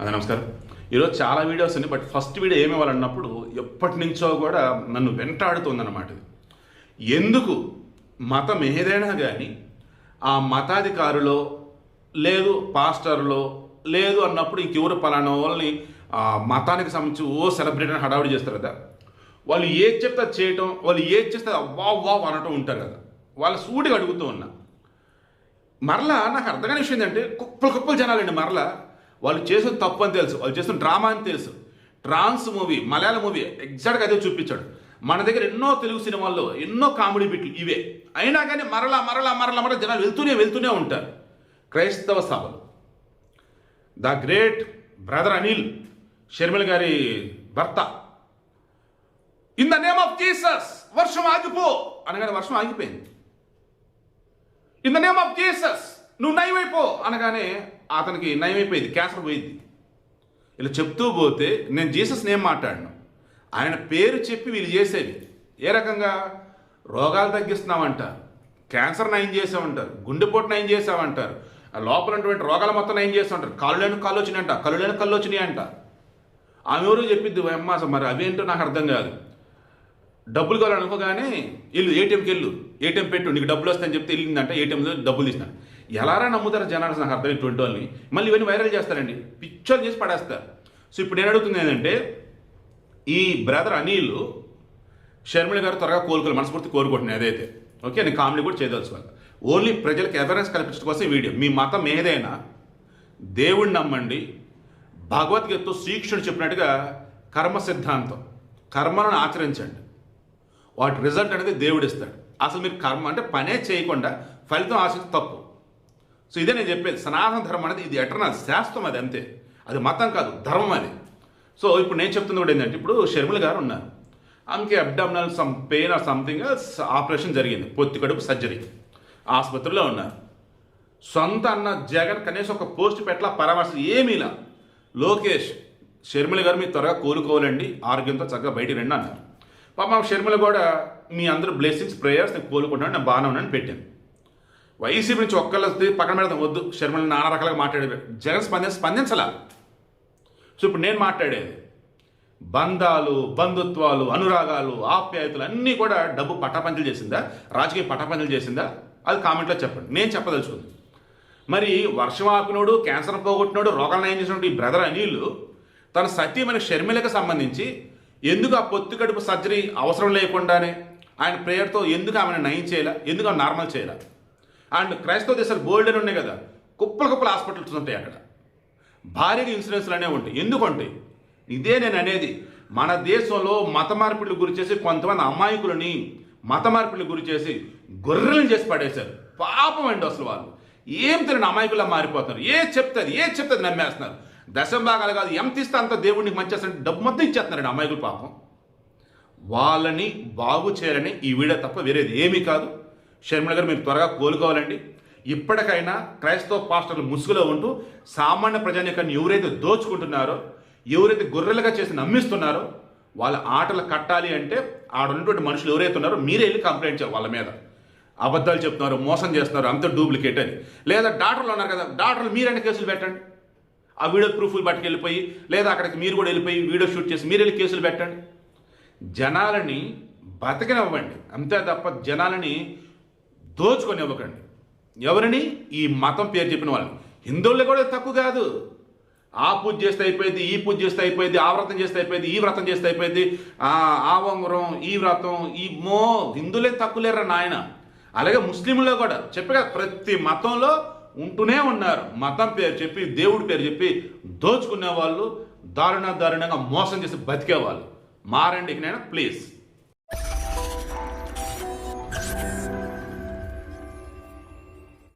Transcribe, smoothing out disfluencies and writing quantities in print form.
నమస్కారం. ఈరోజు చాలా వీడియోస్ ఉన్నాయి. బట్ ఫస్ట్ వీడియో ఏమి ఇవ్వాలన్నప్పుడు ఎప్పటి నుంచో కూడా నన్ను వెంటాడుతుందన్నమాట. ఇది ఎందుకు మతం ఏదైనా కానీ ఆ మతాధికారులో లేదు పాస్టర్లో లేదు అన్నప్పుడు ఇంకెవరు పలానా వాళ్ళని మతానికి సంబంధించి సెలబ్రేట్ అని హడావుడి చేస్తారు కదా. వాళ్ళు ఏది చెప్తే అది చేయటం, వాళ్ళు ఏది చేస్తే వావ్ వావ్ అనటం ఉంటారు కదా. వాళ్ళు సూటిగా అడుగుతూ ఉన్నా. మరలా నాకు అర్థం కాని విషయం ఏంటంటే కుప్పలు జనాలండి. మరలా వాళ్ళు చేసిన తప్పు అని తెలుసు, వాళ్ళు చేసిన డ్రామా అని తెలుసు. ట్రాన్స్ మూవీ, మలయాళ మూవీ ఎగ్జాక్ట్గా అదే చూపించాడు. మన దగ్గర ఎన్నో తెలుగు సినిమాల్లో ఎన్నో కామెడీ బిట్లు ఇవే. అయినా కానీ మరలా జనాలు వెళ్తూనే ఉంటారు. క్రైస్తవ సభలు, the great brother Anil, Sharmila గారి భర్త, in the name of Jesus వర్షం ఆగిపో అనగానే వర్షం ఆగిపోయింది. In the name of Jesus నువ్వు నయమైపో అనగానే అతనికి నయమైపోయింది, క్యాన్సర్ పోయింది. ఇలా చెప్తూ పోతే నేను జీసస్ నేమ్ మాట్లాడను, ఆయన పేరు చెప్పి వీళ్ళు చేసేవి ఏ రకంగా రోగాలు తగ్గిస్తున్నామంటారు, క్యాన్సర్ నయం చేసామంటారు, గుండెపోటు నయం చేసామంటారు, లోపల ఉన్నటువంటి రోగాల మొత్తం నయం చేస్తామంటారు. కళ్ళు లేని కళ్ళు వచ్చినాయి అంట. ఆమె ఎవరు చెప్పిద్ది అమ్మ. మరి అవేంటో నాకు అర్థం కాదు. డబ్బులు కావాలని అనుకోగానే వెళ్ళు ఏటీఎంకి వెళ్ళు, ఏటీఎం పెట్టు నీకు డబ్బులు వస్తాయని చెప్తే వెళ్ళిందంట. ఏటీఎంలో డబ్బులు తీసినాను. ఎలారా నమ్ముతారు జనాలు? నాకు అర్థం ఇటువంటి వాళ్ళని మళ్ళీ ఇవన్నీ వైరల్ చేస్తారండి, పిక్చర్ చేసి పడేస్తారు. సో ఇప్పుడు నేను అడుగుతుంది ఏంటంటే, ఈ బ్రదర్ అనిల్ షర్మిల గారు త్వరగా కోలుకోవాలి మనస్ఫూర్తి కోరుకుంటున్నాను. అదైతే ఓకే, నేను కామెడీ కూడా చేయదలుచుకోవాలి. ఓన్లీ ప్రజలకు అవేర్నెస్ కల్పించడం కోసం ఈ వీడియో. మీ మతం ఏదైనా దేవుడిని నమ్మండి. భగవద్గీతతో శ్రీకృష్ణుడు చెప్పినట్టుగా కర్మ సిద్ధాంతం, కర్మలను ఆచరించండి, వాటి రిజల్ట్ అనేది దేవుడు ఇస్తాడు. అసలు మీరు కర్మ అంటే పనే చేయకుండా ఫలితం ఆశించి తప్పు. సో ఇదే నేను చెప్పేది. సనాతన ధర్మం అనేది ఇది ఎటర్నల్ శాస్త్రం, అది అంతే. అది మతం కాదు, ధర్మం అది. సో ఇప్పుడు నేను చెప్తుంది కూడా ఏంటంటే, ఇప్పుడు షర్మిల గారు ఉన్నారు, ఆమెకి abdominal pain or something operation జరిగింది, పొత్తి కడుపు సర్జరీ, ఆసుపత్రిలో ఉన్నారు. సొంత అన్న జగన్ కనీసం ఒక పోస్ట్ పెట్టలా, పరామర్శ ఏమీలా. లోకేష్ షర్మిల గారు మీరు త్వరగా కోలుకోవాలండి, ఆరోగ్యంతో చక్కగా బయటికి రండి అన్నారు. పాపం షర్మిల కూడా మీ అందరూ బ్లెస్సింగ్స్ ప్రేయర్స్ నేను కోలుకుంటాను, నేను బాగానే ఉన్నాను పెట్టాను. వైసీపీ నుంచి ఒక్కళ్ళు పక్కన పెడతాం, వద్దు షర్మిల నానా రకాలుగా మాట్లాడేది. జగన్ స్పందించలా. సో ఇప్పుడు నేను మాట్లాడేది బంధాలు, బంధుత్వాలు, అనురాగాలు, ఆప్యాయతలు అన్నీ కూడా డబ్బు పటాపంచలు చేసిందా, రాజకీయ పటాపంచలు చేసిందా? అది కామెంట్లో చెప్పండి, నేను చెప్పదలుచుకుంది. మరి వర్షం ఆపినోడు, క్యాన్సర్ పోగొట్టినోడు, రోగాలు నయం చేసినోడు ఈ బ్రదర్ అనిల్ తన సతీమణి షర్మిలకు సంబంధించి ఎందుకు ఆ పొత్తు కడుపు సర్జరీ అవసరం లేకుండానే ఆయన ప్రేయర్తో ఎందుకు ఆమెను నయం చేయాల, ఎందుకు ఆమె నార్మల్ చేయాల? అండ్ క్రైస్తవ దేశాలు బోల్డ్ అని ఉన్నాయి కదా, కుప్పలు హాస్పిటల్స్ ఉంటాయి అక్కడ, భారీగా ఇన్సూరెన్స్లు అనేవి ఉంటాయి. ఎందుకంటే ఇదే నేను అనేది, మన దేశంలో మత మార్పిడికి గురి చేసి కొంతమంది అమాయకులని మత మార్పిడికి గురి చేసి గొర్రెలను చేసి పడేశారు. పాపం అండి, అసలు వాళ్ళు ఏం తెలియని అమాయకుల్లా మారిపోతున్నారు. ఏ చెప్తుంది నమ్మేస్తున్నారు. దశంభాగాలు కాదు, ఎంత ఇస్తే అంత దేవుడికి మంచి చేస్తారంటే డబ్బు మొత్తం ఇచ్చేస్తున్నారండి అమాయకులు. పాపం వాళ్ళని బాగు చేయాలని ఈ వీడియో తప్ప వేరేది ఏమీ కాదు. షర్మిల గారు మీరు త్వరగా కోలుకోవాలండి. ఇప్పటికైనా క్రైస్తవ పాస్టర్లు ముసుగులో ఉంటూ సామాన్య ప్రజానీకాన్ని ఎవరైతే దోచుకుంటున్నారో, ఎవరైతే గొర్రెలుగా చేసి నమ్మిస్తున్నారో వాళ్ళ ఆటలు కట్టాలి అంటే ఆడున్నటువంటి మనుషులు ఎవరైతే ఉన్నారో మీరే వెళ్ళి కంప్లైంట్ చేయాలి వాళ్ళ మీద. అబద్ధాలు చెప్తున్నారు, మోసం చేస్తున్నారు, అంత డూప్లికేట్ అని. లేదా డాక్టర్లు ఉన్నారు కదా, డాక్టర్లు మీరైనా కేసులు పెట్టండి. ఆ వీడియో ప్రూఫ్లు పట్టుకెళ్ళిపోయి, లేదా అక్కడికి మీరు కూడా వెళ్ళిపోయి వీడియో షూట్ చేసి మీరు వెళ్ళి కేసులు పెట్టండి. జనాలని బతకనివ్వండి అంతే తప్ప జనాలని దోచుకొని ఇవ్వకండి. ఎవరిని? ఈ మతం పేరు చెప్పిన వాళ్ళని. హిందువులు కూడా తక్కువ కాదు. ఆ పూజ చేస్తే అయిపోయింది, ఈ పూజ చేస్తే అయిపోయింది, ఆ వ్రతం చేస్తే అయిపోయింది, ఈ వ్రతం చేస్తే అయిపోయింది, ఆ వంగరం, ఈ వ్రతం, హిందువులే తక్కువ లేరా నాయన. అలాగే ముస్లింలో కూడా చెప్పగా ప్రతి మతంలో ఉంటూనే ఉన్నారు. మతం పేరు చెప్పి, దేవుడి పేరు చెప్పి దోచుకునే వాళ్ళు, దారుణంగా మోసం చేసి బతికేవాళ్ళు. మారండి ఇకనైనా ప్లీజ్.